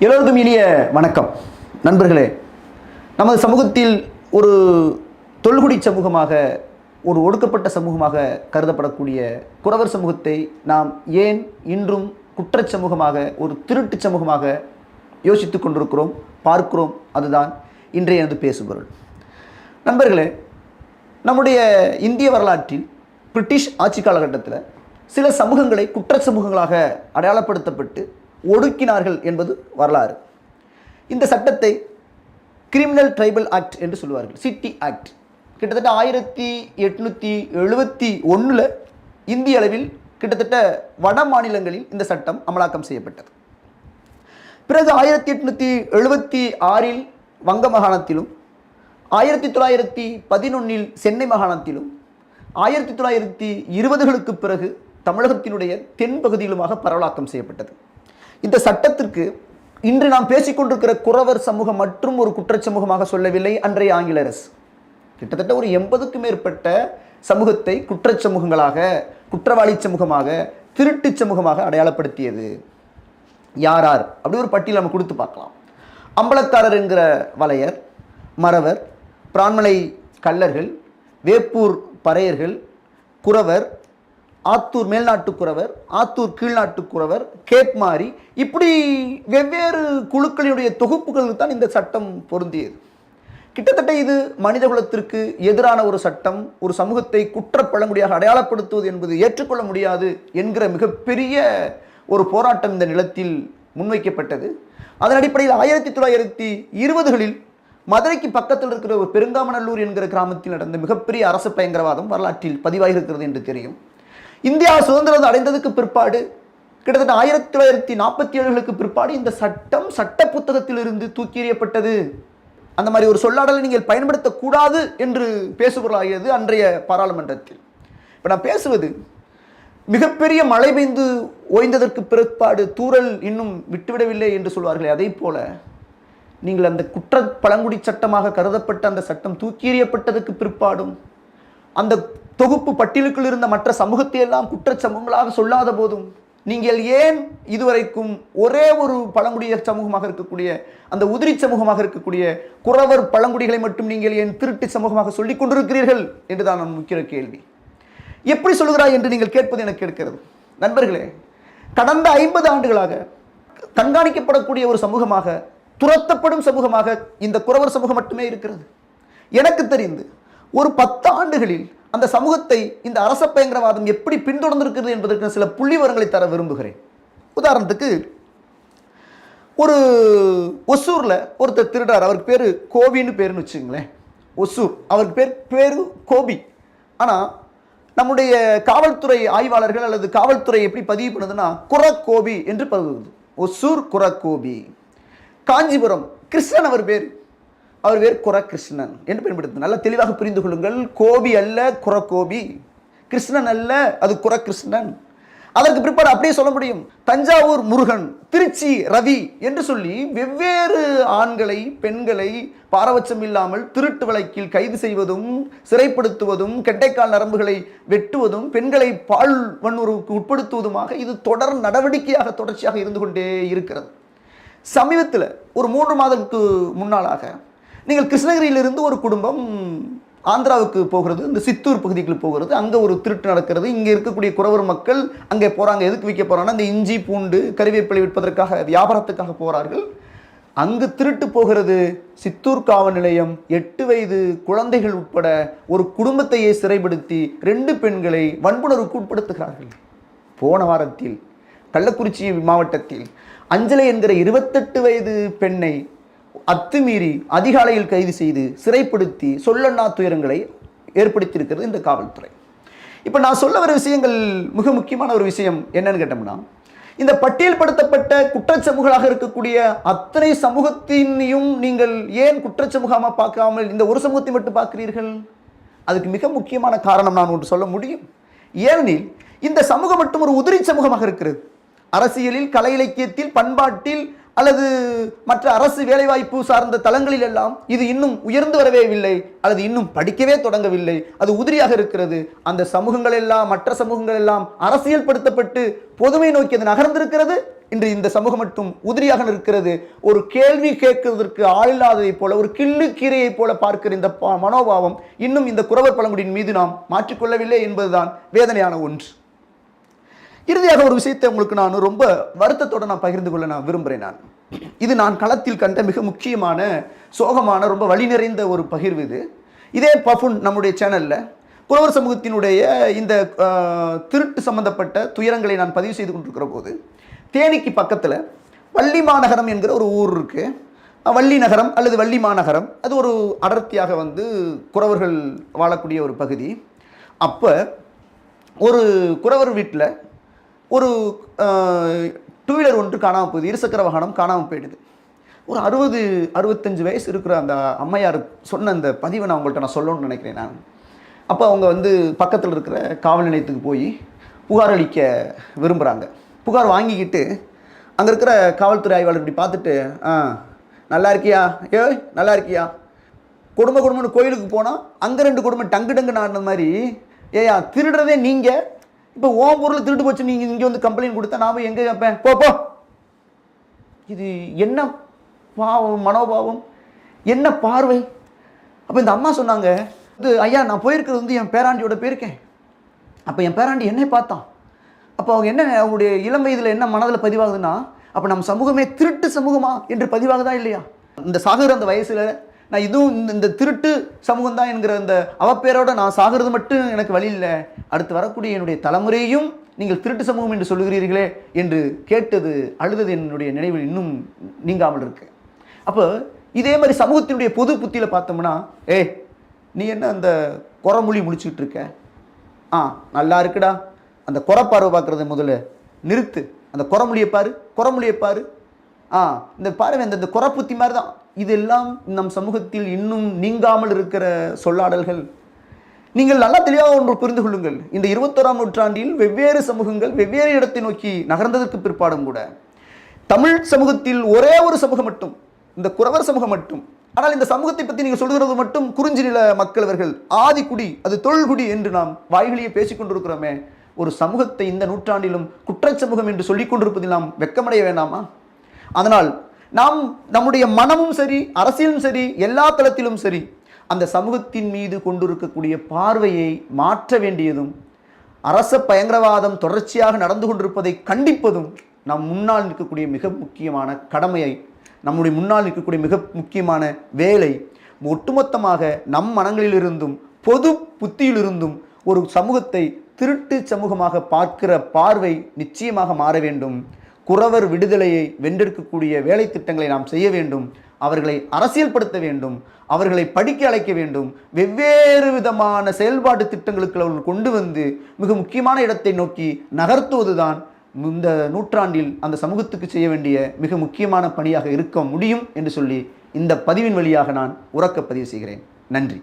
எல்லோருக்கும் இனிய வணக்கம். நண்பர்களே, நமது சமூகத்தில் ஒரு தொல்குடி சமூகமாக, ஒரு ஒடுக்கப்பட்ட சமூகமாக கருதப்படக்கூடிய குறவர் சமூகத்தை நாம் ஏன் இன்றும் குற்றச் சமூகமாக, ஒரு திருட்டு சமூகமாக யோசித்து கொண்டிருக்கிறோம், பார்க்கிறோம்? அதுதான் இன்றைய எனது பேசுபொருள். நண்பர்களே, நம்முடைய இந்திய வரலாற்றில் பிரிட்டிஷ் ஆட்சி காலகட்டத்தில் சில சமூகங்களை குற்ற சமூகங்களாக அடையாளப்படுத்தப்பட்டு ஒடுக்கினார்கள் என்பது வரலாறு. இந்த சட்டத்தை கிரிமினல் ட்ரைபல் ஆக்ட் என்று சொல்லுவார்கள், சிட்டி ஆக்ட். கிட்டத்தட்ட 1871 இந்திய அளவில் கிட்டத்தட்ட வட மாநிலங்களில் இந்த சட்டம் அமலாக்கம் செய்யப்பட்டது. பிறகு 1876 வங்க மாகாணத்திலும், 1911 சென்னை மாகாணத்திலும், 1920களுக்கு பிறகு தமிழகத்தினுடைய தென் பகுதியிலுமாக பரவலாக்கம் செய்யப்பட்டது. இந்த சட்டத்திற்கு இன்று நாம் பேசிக்கொண்டிருக்கிற குறவர் சமூகம் மற்றும் ஒரு குற்றச் சமூகமாக சொல்லவில்லை அன்றைய ஆங்கில அரசு. கிட்டத்தட்ட ஒரு 80க்கும் மேற்பட்ட சமூகத்தை குற்றச் சமூகங்களாக, குற்றவாளி சமூகமாக, திருட்டு சமூகமாக அடையாளப்படுத்தியது. யார் யார் அப்படி ஒரு பட்டியல் நம்ம கொடுத்து பார்க்கலாம். அம்பலக்காரர் என்கிற வலையர், மறவர், பிரான்மலை கள்ளர்கள், வேப்பூர் பறையர்கள், குறவர், ஆத்தூர் மேல்நாட்டு குறவர், ஆத்தூர் கீழ்நாட்டு குறவர், கேப்மாரி, இப்படி வெவ்வேறு குழுக்களுடைய தொகுப்புகளுக்கு தான் இந்த சட்டம் பொருந்தியது. கிட்டத்தட்ட இது மனித குலத்திற்கு எதிரான ஒரு சட்டம். ஒரு சமூகத்தை குற்ற பழங்குடியாக அடையாளப்படுத்துவது என்பது ஏற்றுக்கொள்ள முடியாது என்கிற மிகப்பெரிய ஒரு போராட்டம் இந்த நிலத்தில் முன்வைக்கப்பட்டது. அதன் அடிப்படையில் 1920களில் மதுரைக்கு பக்கத்தில் இருக்கிற ஒரு பெருங்காமநல்லூர் என்கிற கிராமத்தில் நடந்த மிகப்பெரிய அரசு பயங்கரவாதம் வரலாற்றில் பதிவாகியிருக்கிறது என்று தெரியும். இந்தியா சுதந்திரம் அடைந்ததுக்கு பிற்பாடு, கிட்டத்தட்ட 1947களுக்கு பிற்பாடு இந்த சட்டம் சட்ட புத்தகத்திலிருந்து தூக்கி எறியப்பட்டது. அந்த மாதிரி ஒரு சொல்லாடலை நீங்கள் பயன்படுத்தக்கூடாது என்று பேசுபொருளாகியது அன்றைய பாராளுமன்றத்தில். இப்போ நான் பேசுவது மிகப்பெரிய மழை பெய்து ஓய்ந்ததற்கு பிற்பாடு தூறல் இன்னும் விட்டுவிடவில்லை என்று சொல்வார்களே, அதை போல நீங்கள் அந்த குற்ற பழங்குடி சட்டமாக கருதப்பட்ட அந்த சட்டம் தூக்கி எறியப்பட்டதற்கு பிற்பாடும் அந்த தொகுப்பு பட்டியலுக்குள் இருந்த மற்ற சமூகத்தை எல்லாம் குற்ற சமூகங்களாக சொல்லாத போதும் நீங்கள் ஏன் இதுவரைக்கும் ஒரே ஒரு பழங்குடிய சமூகமாக இருக்கக்கூடிய, அந்த உதிரி சமூகமாக இருக்கக்கூடிய குறவர் பழங்குடிகளை மட்டும் நீங்கள் ஏன் திருட்டு சமூகமாக சொல்லிக் கொண்டிருக்கிறீர்கள் என்றுதான் நான் முக்கிய கேள்வி. எப்படி சொல்லுகிறாய் என்று நீங்கள் கேட்பது எனக்கு இருக்கிறது. நண்பர்களே, கடந்த 50 ஆண்டுகளாக கண்காணிக்கப்படக்கூடிய ஒரு சமூகமாக, துரத்தப்படும் சமூகமாக இந்த குறவர் சமூகம் மட்டுமே இருக்கிறது. எனக்கு தெரிந்து ஒரு 10 ஆண்டுகளில் அந்த சமூகத்தை இந்த அரச பயங்கரவாதம் எப்படி பின்தொடர்ந்திருக்கிறது என்பதற்கு சில புள்ளி விவரங்களை தர விரும்புகிறேன். உதாரணத்துக்கு, ஒரு ஒசூரில் ஒருத்தர் திருடார். அவருக்கு பேர் கோபின்னு பேருன்னு வச்சுங்களேன். ஒசூர், அவருக்கு பேரு கோபி. ஆனால் நம்முடைய காவல்துறை ஆய்வாளர்கள் அல்லது காவல்துறை எப்படி பதிவு பண்ணுதுன்னா குரக்கோபி என்று பதிவுது. ஒசூர் குரக்கோபி. காஞ்சிபுரம் கிருஷ்ணன், அவர் பேர் குரகிருஷ்ணன் என்று பயன்படுத்து. நல்ல தெளிவாக புரிந்து கொள்ளுங்கள். கோபி அல்ல குரக்கோபி, கிருஷ்ணன் அல்ல, அது குரகிருஷ்ணன். அதற்கு பிற்பாடு அப்படியே சொல்ல முடியும். தஞ்சாவூர் முருகன், திருச்சி ரவி என்று சொல்லி வெவ்வேறு ஆண்களை, பெண்களை பாரபட்சம் இல்லாமல் திருட்டு வழக்கில் கைது செய்வதும், சிறைப்படுத்துவதும், கெட்டைக்கால் நரம்புகளை வெட்டுவதும், பெண்களை பால் வன்முறைக்கு உட்படுத்துவதுமாக இது தொடர் நடவடிக்கையாக தொடர்ச்சியாக இருந்து கொண்டே இருக்கிறது. சமீபத்தில் ஒரு 3 மாதத்துக்கு முன்னாலாக நீங்கள் கிருஷ்ணகிரியிலிருந்து ஒரு குடும்பம் ஆந்திராவுக்கு போகிறது, இந்த சித்தூர் பகுதிக்கு போகிறது. அங்கே ஒரு திருட்டு நடக்கிறது. இங்கே இருக்கக்கூடிய குறவர் மக்கள் அங்கே போகிறாங்க. எதுக்கு விற்க போகிறாங்கன்னா இந்த இஞ்சி பூண்டு கறிவேப்பிலை விற்பதற்காக, வியாபாரத்துக்காக போகிறார்கள். அங்கு திருட்டு போகிறது. சித்தூர் காவல் நிலையம் 8 வயது குழந்தைகள் உட்பட ஒரு குடும்பத்தையே சிறைப்படுத்தி 2 பெண்களை வன்புணர்வுக்கு உட்படுத்துகிறார்கள். போன வாரத்தில் கள்ளக்குறிச்சி மாவட்டத்தில் அஞ்சலை என்கிற 28 வயது பெண்ணை அத்துமீறி அதிகாலையில் கைது செய்து சிறைப்படுத்தி சொல்லண்ணா துயரங்களை ஏற்படுத்தியிருக்கிறது இந்த காவல்துறை. இப்போ நான் சொல்ல வர விஷயங்கள் மிக முக்கியமான ஒரு விஷயம் என்னன்னு கேட்டோம்னா, இந்த பட்டியல்படுத்தப்பட்ட குற்றச்சமூகங்களாக இருக்கக்கூடிய அத்தனை சமூகத்தினையும் நீங்கள் ஏன் குற்றச்சமூகமாக பார்க்காமல் இந்த ஒரு சமூகத்தை மட்டும் பார்க்கிறீர்கள்? அதுக்கு மிக முக்கியமான காரணம் நான் ஒன்று சொல்ல முடியும். ஏனெனில் இந்த சமூகம் மட்டும் ஒரு உதிரி சமூகமாக இருக்கிறது. அரசியலில், கலை இலக்கியத்தில், பண்பாட்டில் அல்லது மற்ற அரசு வேலைவாய்ப்பு சார்ந்த தளங்களில் எல்லாம் இது இன்னும் உயர்ந்து வரவே இல்லை, அல்லது இன்னும் படிக்கவே தொடங்கவில்லை, அது உதிரியாக இருக்கிறது. அந்த சமூகங்கள் எல்லாம், மற்ற சமூகங்கள் எல்லாம் அரசியல் படுத்தப்பட்டு பொதுமை நோக்கி அது நகர்ந்திருக்கிறது. இன்று இந்த சமூகம் மட்டும் உதிரியாக இருக்கிறது. ஒரு கேள்வி கேட்கிறதற்கு ஆளில்லாததை போல, ஒரு கிள்ளு கீரையை போல பார்க்கிற இந்த மனோபாவம் இன்னும் இந்த குறவர் பழங்குடியின் மீது நாம் மாற்றிக்கொள்ளவில்லை என்பதுதான் வேதனையான ஒன்று. இறுதியாக ஒரு விஷயத்தை உங்களுக்கு நான் ரொம்ப வருத்தத்தோடு நான் பகிர்ந்து கொள்ள நான் விரும்புகிறேன். இது நான் களத்தில் கண்ட மிக முக்கியமான, சோகமான, ரொம்ப வழி நிறைந்த ஒரு பகிர்வு இது. இதே பஃபுன் நம்முடைய சேனலில் குறவர் சமூகத்தினுடைய இந்த திருட்டு சம்பந்தப்பட்ட துயரங்களை நான் பதிவு செய்து கொண்டிருக்கிற போது, தேனிக்கு பக்கத்தில் வள்ளி மாநகரம் என்கிற ஒரு ஊர் இருக்குது. வள்ளி நகரம் அல்லது வள்ளி மாநகரம், அது ஒரு அடர்த்தியாக குறவர்கள் வாழக்கூடிய ஒரு பகுதி. அப்போ ஒரு குறவர் வீட்டில் ஒரு டூ வீலர் ஒன்று காணாமல் போகுது, இருசக்கர வாகனம் காணாமல் போயிடுது. ஒரு 60-65 வயசு இருக்கிற அந்த அம்மையார் சொன்ன அந்த பதிவை நான் உங்கள்கிட்ட நான் சொல்லணும்னு நினைக்கிறேன் நான். அப்போ அவங்க பக்கத்தில் இருக்கிற காவல் நிலையத்துக்கு போய் புகார் அளிக்க விரும்புகிறாங்க. புகார் வாங்கிக்கிட்டு அங்கே இருக்கிற காவல்துறை ஆய்வாளர் இப்படி பார்த்துட்டு, நல்லா இருக்கியா, நல்லா இருக்கியா, குடும்பம்னு கோயிலுக்கு போனால் அங்கே 2 குடும்பம் டங்கு டங்கு நாடின மாதிரி, ஏயா திருடுறதே நீங்கள், இப்போ ஓம் பொருள் திருட்டு போச்சு, நீங்கள் இங்கே கம்ப்ளைண்ட் கொடுத்தா நான் எங்கே கேட்பேன், போ. இது என்ன மனோபாவம், என்ன பார்வை. அப்போ இந்த அம்மா சொன்னாங்க, ஐயா நான் போயிருக்கிறது என் பேராண்டியோட போயிருக்கேன். அப்போ என் பேராண்டி என்னை பார்த்தான். அப்போ அவங்க என்ன, அவங்களுடைய இளம் வயதில் என்ன மனதில் பதிவாகுதுன்னா, அப்போ நம்ம சமூகமே திருட்டு சமூகமா என்று பதிவாகுதா இல்லையா? இந்த சாகுற அந்த வயசில் நான் இதுவும் இந்த திருட்டு சமூகம் தான் என்கிற அந்த அவப்பேரோட நான் சாகிறது மட்டும் எனக்கு வழி இல்லை, அடுத்து வரக்கூடிய என்னுடைய தலைமுறையும் நீங்கள் திருட்டு சமூகம் என்று சொல்லுகிறீர்களே என்று கேட்டது, அழுதது என்னுடைய நினைவில் இன்னும் நீங்காமல் இருக்கு. அப்போ இதே மாதிரி சமூகத்தினுடைய பொது புத்தியில் பார்த்தோம்னா, நீ என்ன அந்த குறமொழி முடிச்சுக்கிட்டு இருக்க, நல்லா இருக்குடா, அந்த குறப்பார்வை பார்க்குறத முதல்ல நிறுத்து, அந்த குறமொழியை பாரு, இந்த பார்வை இந்த குறப்புத்தி மாதிரி தான். இதெல்லாம் நம் சமூகத்தில் இன்னும் நீங்காமல் இருக்கிற சொல்லாடல்கள். நீங்கள் நல்லா தெளிவாக ஒன்று புரிந்து கொள்ளுங்கள், இந்த 21ஆம் நூற்றாண்டில் வெவ்வேறு சமூகங்கள் வெவ்வேறு இடத்தை நோக்கி நகர்ந்ததற்கு பிற்பாடும் கூட தமிழ் சமூகத்தில் ஒரே ஒரு சமூகம் மட்டும், இந்த குறவர் சமூகம் மட்டும். ஆனால் இந்த சமூகத்தை பற்றி நீங்கள் சொல்கிறது மட்டும் குறிஞ்சி நில மக்களவர்கள், ஆதிக்குடி, அது தொல்குடி என்று நாம் வாய்களையே பேசிக் கொண்டிருக்கிறோமே. ஒரு சமூகத்தை இந்த நூற்றாண்டிலும் குற்றச் சமூகம் என்று சொல்லிக் கொண்டிருப்பதில் நாம் வெட்கமடைய வேண்டாமா? அதனால் நாம் நம்முடைய மனமும் சரி, அரசியலும் சரி, எல்லா தளத்திலும் சரி, அந்த சமூகத்தின் மீது கொண்டிருக்கக்கூடிய பார்வையை மாற்ற வேண்டியதும், அரச பயங்கரவாதம் தொடர்ச்சியாக நடந்து கொண்டிருப்பதை கண்டிப்பதும் நம் முன்னால் நிற்கக்கூடிய மிக முக்கியமான கடமையை, நம்முடைய முன்னால் நிற்கக்கூடிய மிக முக்கியமான வேலை. ஒட்டுமொத்தமாக நம் மனங்களிலிருந்தும் பொது புத்தியிலிருந்தும் ஒரு சமூகத்தை திருட்டு சமூகமாக பார்க்கிற பார்வை நிச்சயமாக மாற வேண்டும். குறவர் விடுதலையை வென்றெடுக்கக்கூடிய வேலை திட்டங்களை நாம் செய்ய வேண்டும். அவர்களை அரசியல்படுத்த வேண்டும், அவர்களை படிக்க அழைக்க வேண்டும். வெவ்வேறு விதமான செயல்பாட்டு திட்டங்களுக்கு அவர்கள் கொண்டு வந்து மிக முக்கியமான இடத்தை நோக்கி நகர்த்துவதுதான் இந்த நூற்றாண்டில் அந்த சமூகத்துக்கு செய்ய வேண்டிய மிக முக்கியமான பணியாக இருக்க முடியும் என்று சொல்லி இந்த பதிவின் வழியாக நான் உரக்க பதிவு செய்கிறேன். நன்றி.